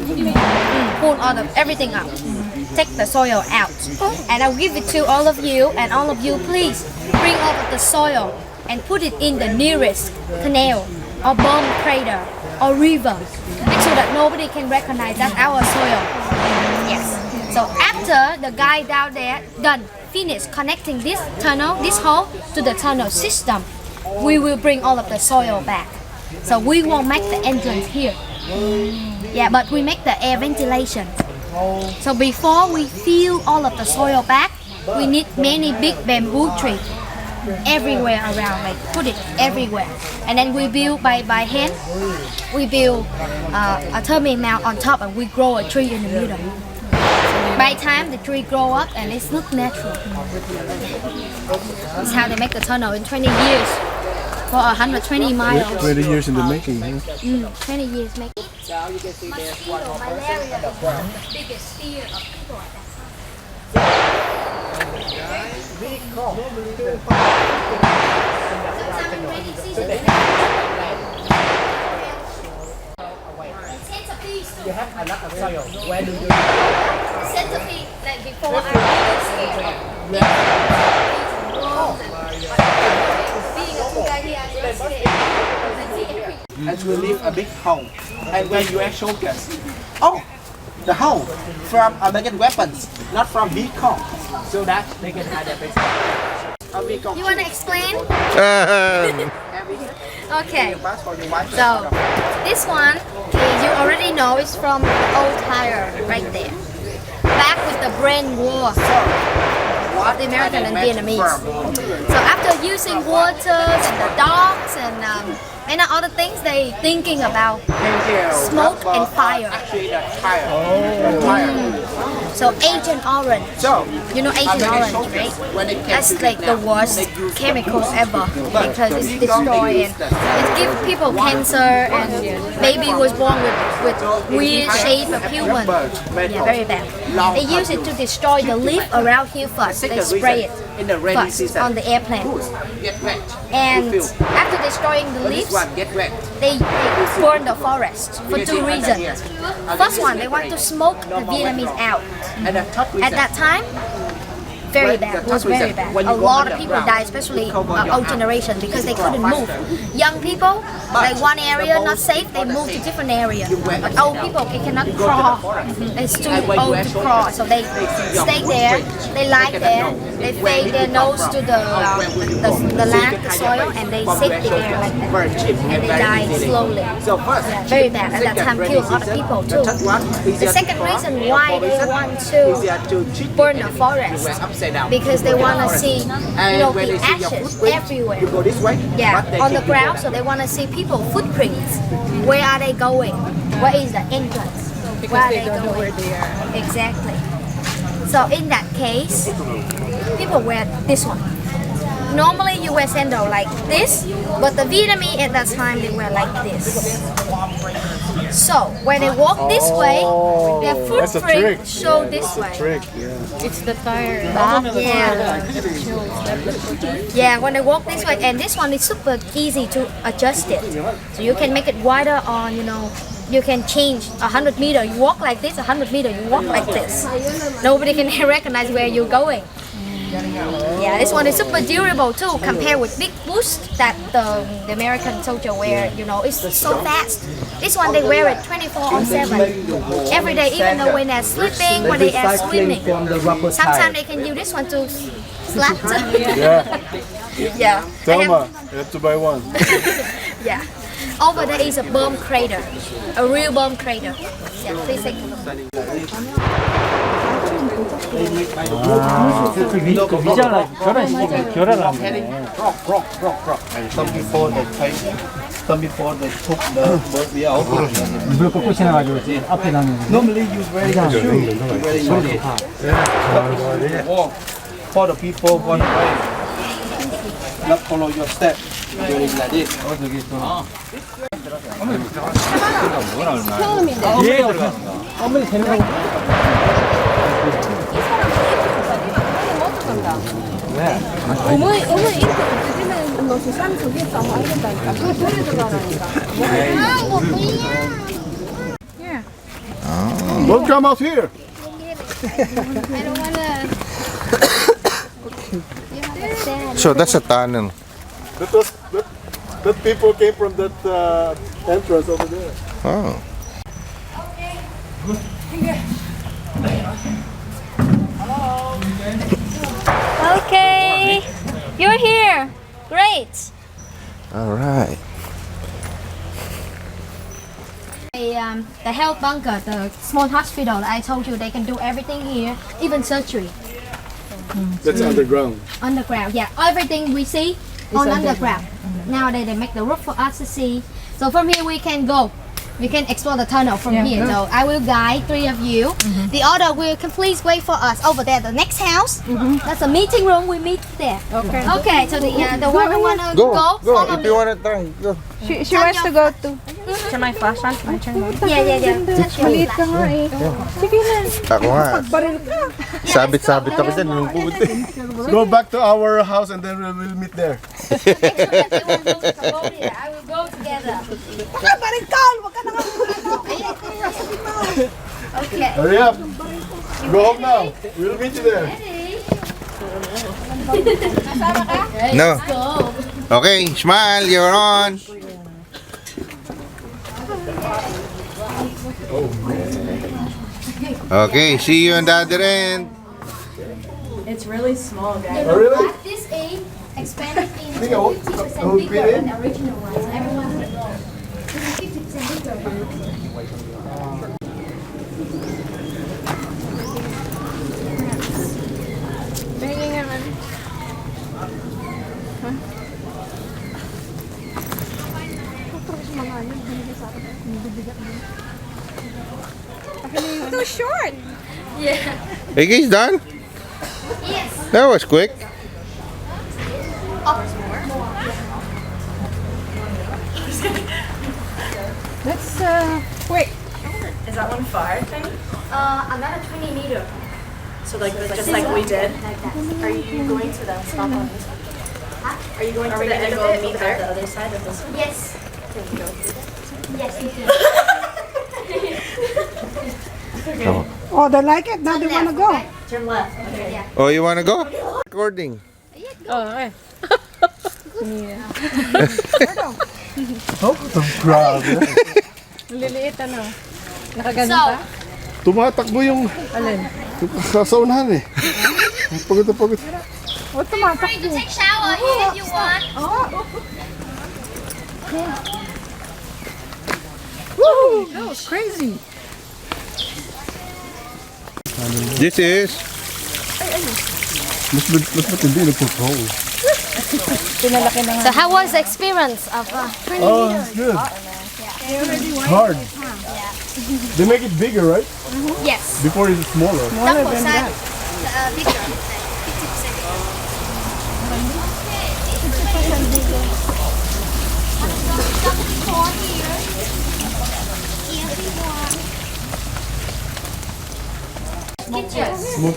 pull everything up, take the soil out, and I'll give it to all of you. And all of you, please bring all of the soil and put it in the nearest canal or bomb crater or river, so that nobody can recognize that's our soil. Yes. So after the guy down there done. Finish connecting this tunnel, this hole to the tunnel system, we will bring all of the soil back. So we won't make the entrance here. Yeah, but we make the air ventilation. So before we fill all of the soil back, we need many big bamboo trees everywhere around, like put it everywhere. And then we build by hand. We build a terminal on top, and we grow a tree in the middle. By the time the tree grow up and it's look natural. That's how they make the tunnel in 20 years for 120 miles. 20 years in the making, huh? 20 years making. Mosquito, malaria is the biggest fear of people. Sometimes in rainy season, You have a lot of soil. Where do you? centipede, like before I was scared. Being a tour guide here, I was scared. And we leave a big hole. And when you show us, oh, the hole from American weapons, not from Vietcong, so that they can hide their base. You want to explain? Okay. So this one, you already know, is from old tire right there. Back with the brain war of the American and Vietnamese. So after using water and the dogs and other things, they thinking about smoke and fire. Actually, the tire. So Agent Orange. So, You know Agent Orange, right? That's like the worst chemical ever because it's destroying. It gives people cancer and baby was born with weird shape of human. Yeah, very bad. They use it to destroy the leaf around here first. They spray it in the rainy first season, on the airplane. get wet. And after destroying the leaves, This one get wet. they burn the forest for two reasons. First one, they want to smoke the Vietnamese out. And the third reason, At that time, very bad. It was very bad. A lot of people died, especially old generation, because they couldn't move. Young people, like one area not safe, they move to different area. But old people, they cannot crawl. It's too old to crawl, so they stay there. They lie there. They fade their nose to the land, the soil, and they sit there like that. And they die slowly. So first, Very bad. At that time, killed a lot of people too. The second reason why they want to burn the forest, because they want to see, the ashes everywhere. you go this way. Yeah, but they on the keep you ground, back. so they want to see people footprints. Where are they going? Where is the entrance? Where are they know where going? they are. Exactly. So in that case, people wear this one. Normally you wear sandal like this, but the Vietnamese at that time they wear like this. So when they walk this way, their that's a trick. footprint show this way. Trick, yeah. It's the tire. Yeah, when they walk this way, and this one is super easy to adjust it. So you can make it wider or, you can change 100 meter. You walk like this, 100 meter, you walk like this. Nobody can recognize where you're going. Yeah, this one is super durable too, compared with big boots that the American soldier wear. It's so fast. This one they wear it 24/7, every day, even though when they're sleeping, when they are swimming. Sometimes they can use this one to slap. Yeah. Yeah. Thelma, you have to buy one. Yeah. Over there is a bomb crater, a real bomb crater. Yeah, please take a look. 비자랑 결혼식에 결혼하는 Some before they take, some before they took the bird out. 물 꺾고 지나가지고 앞에 나는 Normally you very shoe, very easy. Walk for the people one way. Not follow your step. Doing like this. 뒤에 들어가. 어머니 데려가고. 어머니 이렇게 움직이면 너 산 저기 있다 와 이런다니까. 그거 돌에 들어가라니까. Yeah. Don't come out here. I don't wanna. So that's a tunnel. That people came from that entrance over there. Oh. Okay, you're here. Great. All right. The health bunker, the small hospital. I told you they can do everything here, even surgery. That's underground. Underground, yeah. Everything we see on underground. Nowadays they make the roof for us to see. So from here we can go. We can explore the tunnel from here. So I will guide three of you. The other can please wait for us over there. The next house, that's a meeting room. We meet there. Okay. Okay. So the one who wanna Go. follow If me. you want to try, go. She wants to go to. Yeah. Touch your Maliit ka nga eh. Sige na. Ako nga. Baril ka. Sabit-sabit ako dyan. Yung kubot eh. Go back to our house and then we'll meet there. They won't go to Cambodia. I will go together. Wag ka barikal! Wag ka na nga Okay. Hurry up. Go home now. We'll meet you there. No. Go. Okay, smile. You're on. Okay, see you on the other end. It's really small, guys. Oh, really? This is expanded into Think I will- 50% I will bigger fit than in. the original one. So everyone will know. This is 50% bigger. Sige nga man. Too short. Yeah. Hey guys, done? Yes. That was quick. Oh, That's quick. Is that one far, Penny? another 20 meter. So like just like we did. Are you going to the stop on this one? Are you going to the end of it meet there? The other side of this one? Yes. Yes, you can. Oh, they like it. Now they want to go. Turn left. Okay. Yeah. Oh, you wanna go? Recording. Oh, okay. Oh, the crowd. Liliit ano. Nakaganda So, pa? Tumatakbo yung Alin? kasaunahan eh. Pagod na pagod. Oh, tumatak. free to take shower here if you want. Woo! That was crazy. This is Mas matindi na patrol. Pinalaki na nga. So, how was the experience of 20 Oh, meters? it's good. It's hard. They make it bigger, right? Yes. Before it's smaller. Double side, bigger. 50% bigger.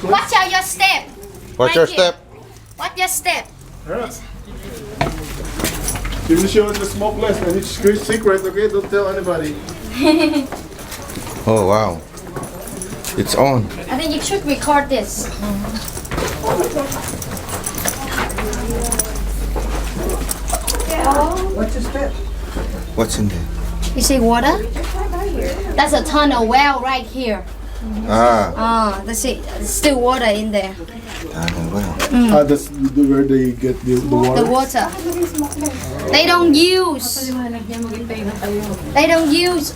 Watch out your step. what's Right your here. step? Watch your step. You will show the smokeless and it's secret, okay? Don't tell anybody. Oh wow. It's on. I think you should record this. What's in there? You see water? That's a tunnel well right here. Ah, That's it. There's still water in there. well. That's where they get the water. The water. They don't use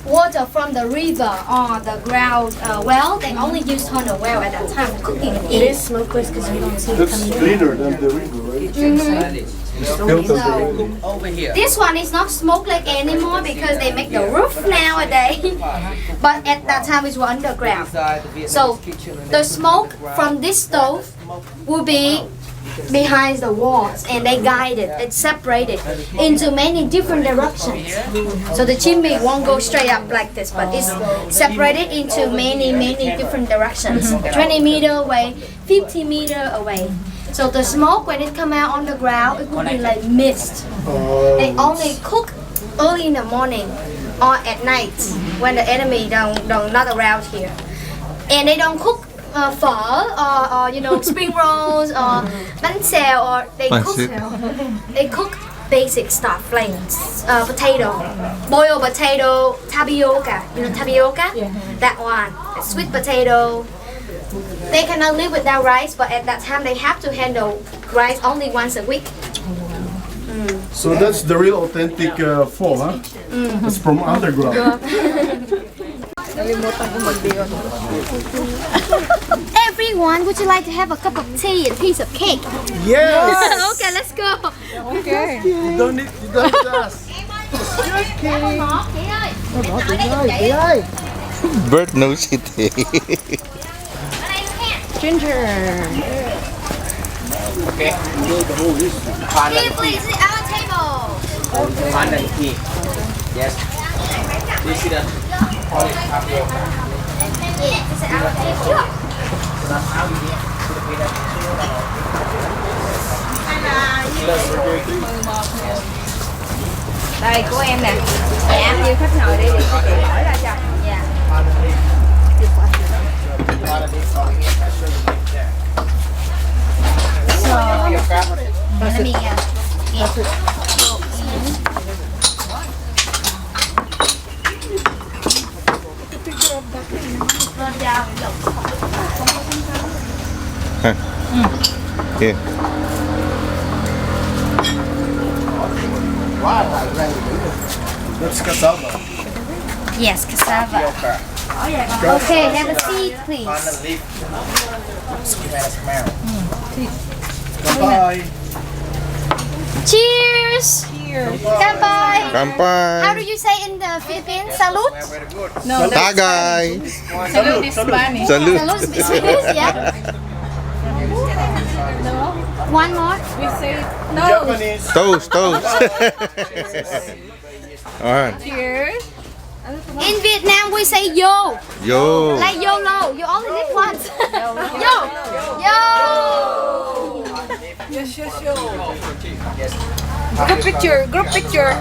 water from the river or the ground well. They only use tunnel well at that time cooking it. It is smokeless because we don't see it That's coming cleaner than the river, right? Over here. This one is not smokeless anymore because they make the roof nowadays. But at that time it was underground. So the smoke from this stove will be behind the walls and they guide it, it's separated into many different directions. So the chimney won't go straight up like this, but it's separated into many different directions. 20 meter away, 50 meter away. So the smoke when it come out on the ground, it will be like mist. They only cook early in the morning or at night when the enemy don't not around here. And they don't cook phở or you know spring rolls or bánh xèo or they cook basic stuff like potato, boiled potato, tapioca. You know tapioca? That one. Sweet potato. They cannot live without rice, but at that time they have to handle rice only once a week. So that's the real authentic pho, huh? It's from underground. Everyone, would you like to have a cup of tea and a piece of cake? Yes! Okay, let's go. Okay. You don't need to ask. Bert knows it. Ginger. Okay. Here, please, at our table. Pandan tea. Yes. This is the tapioca. Yes, it's at our table. Đây của em nè. Dạ, như khách ngồi đây thì chị hỏi ra cho. Yeah. Let me Here. That's cassava. Yes, cassava. Okay, have a seat, please. Bye. Cheers! Cheers. Goodbye! Kampai. How do you say in the Philippines? Salute? No, that's Tagay. salute is Spanish. Salute. Salute is Spanish, yeah. One more. We say no. Toast, toast. Alright. Cheers. In Vietnam, we say yo. Yo. Like YOLO. You only live once. Yo. Yo. Yes. Group picture. Group picture.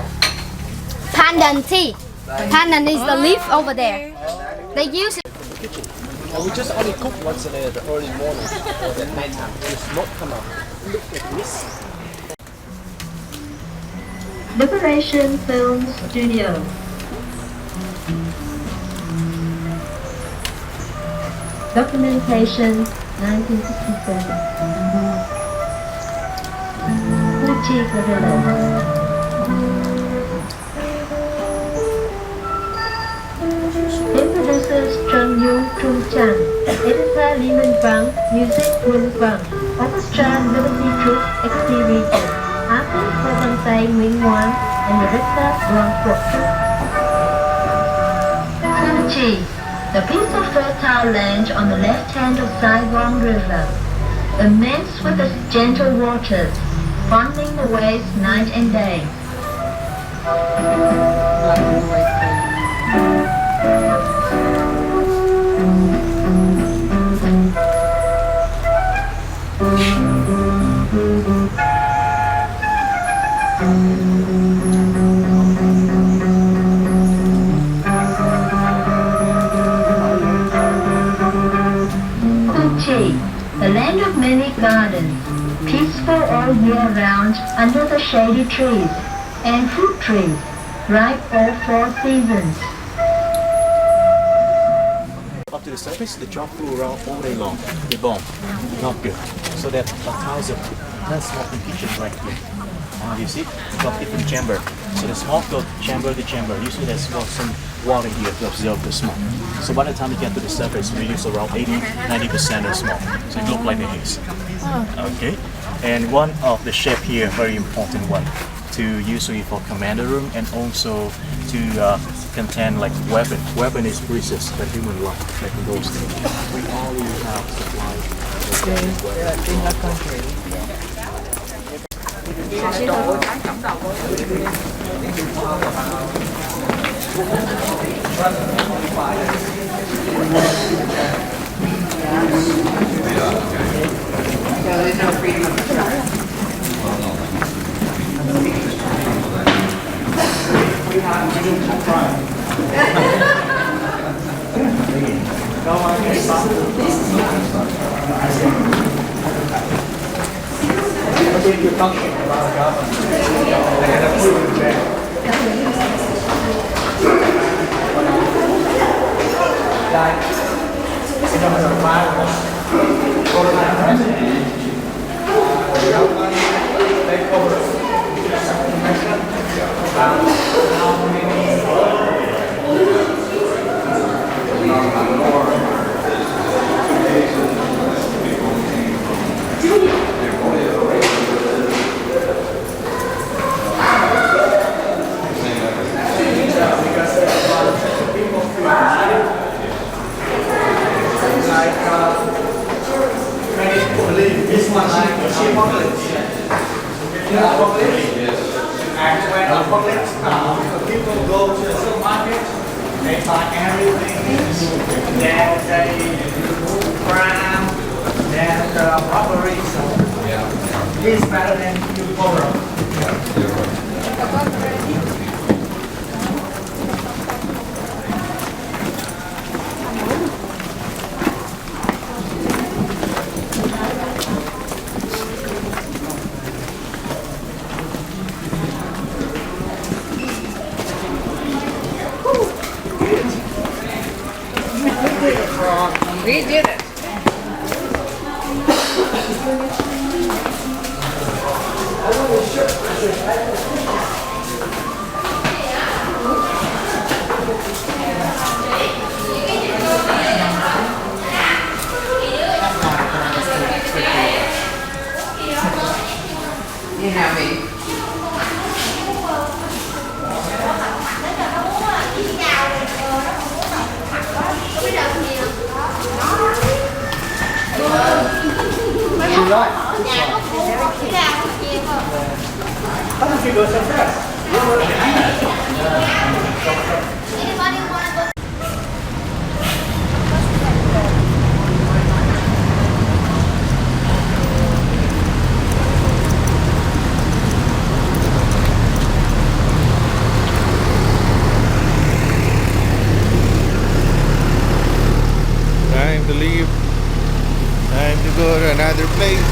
Pandan tea. Pandan is the leaf over there. They use it. And we just only cook once in the early morning or at night time. The smoke come up. Look like this. Liberation Film Studio. Documentation 1967. Gucci Gorilla. Film producers Trần Yu Trung Chan, editor Lý Minh Vang, music Minh Vang, orchestra Liberty Troop XT Region, artist Hồ Văn Tây Nguyễn Ngoan, and director Đoàn Quốc. Gucci, the piece of fertile land on the left hand of Saigon River, immense with its gentle waters, fondling the waves night and day. The land of many gardens, peaceful all year round under the shady trees, and fruit trees, ripe all 4 seasons. Up to the surface, the job flew around all day long. They bomb. Not good. So that 1,000 smoking kitchens right here. And you see, it's got different chamber. So the smoke goes chamber to chamber. Usually there's got some water here to absorb the smoke. So by the time you get to the surface, we use around 80-90% of smoke. So it looks like the haze. Okay. And one of the shape here, very important one, to usually for commander room and also to contain like weapon. Weapon is precious, but human life, like those things. We always have supplies. In that country. And when apocalypse comes, people go to the supermarket, they buy everything, then they crime, then robbery, so it's better than you borrow. We did it. You know me. Anybody want to go? Time to leave. Time to go to another place.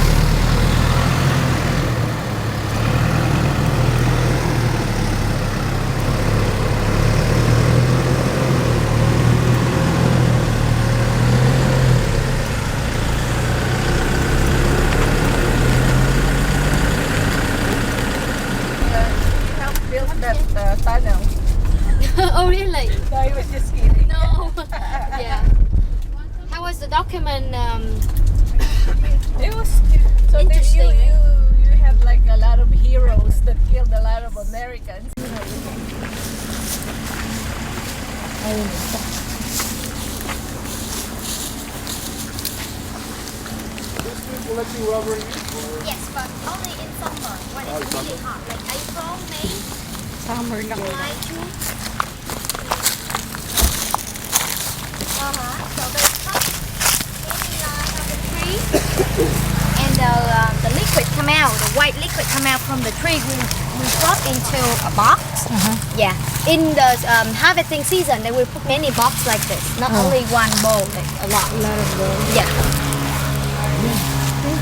Helped build that tunnel. Oh really? No, I was just kidding. No. Yeah. How was the document? It was so there Interesting, you have like a lot of heroes that killed a lot of Americans. Yes, but only in summer when it's really hot, like April, May, Summer lang. July, June. So they cut any line of the tree, and the liquid come out, the white liquid come out from the tree. We drop into a box. Yeah. In the harvesting season, they will put many boxes like this, not only one bowl, like a lot. A lot of those. Yeah.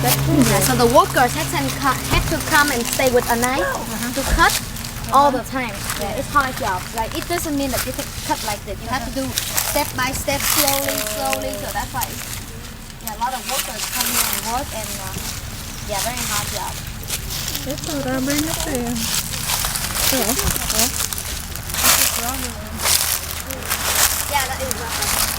Yeah, so the workers have to come and stay with a knife to cut all the time. Yeah, it's hard job. Like it doesn't mean that you can cut like this. You have to do step by step, slowly. So that's why a lot of workers come here and work, and yeah, very hard job. Ito, rubber na to yun. Yeah, that is rubber.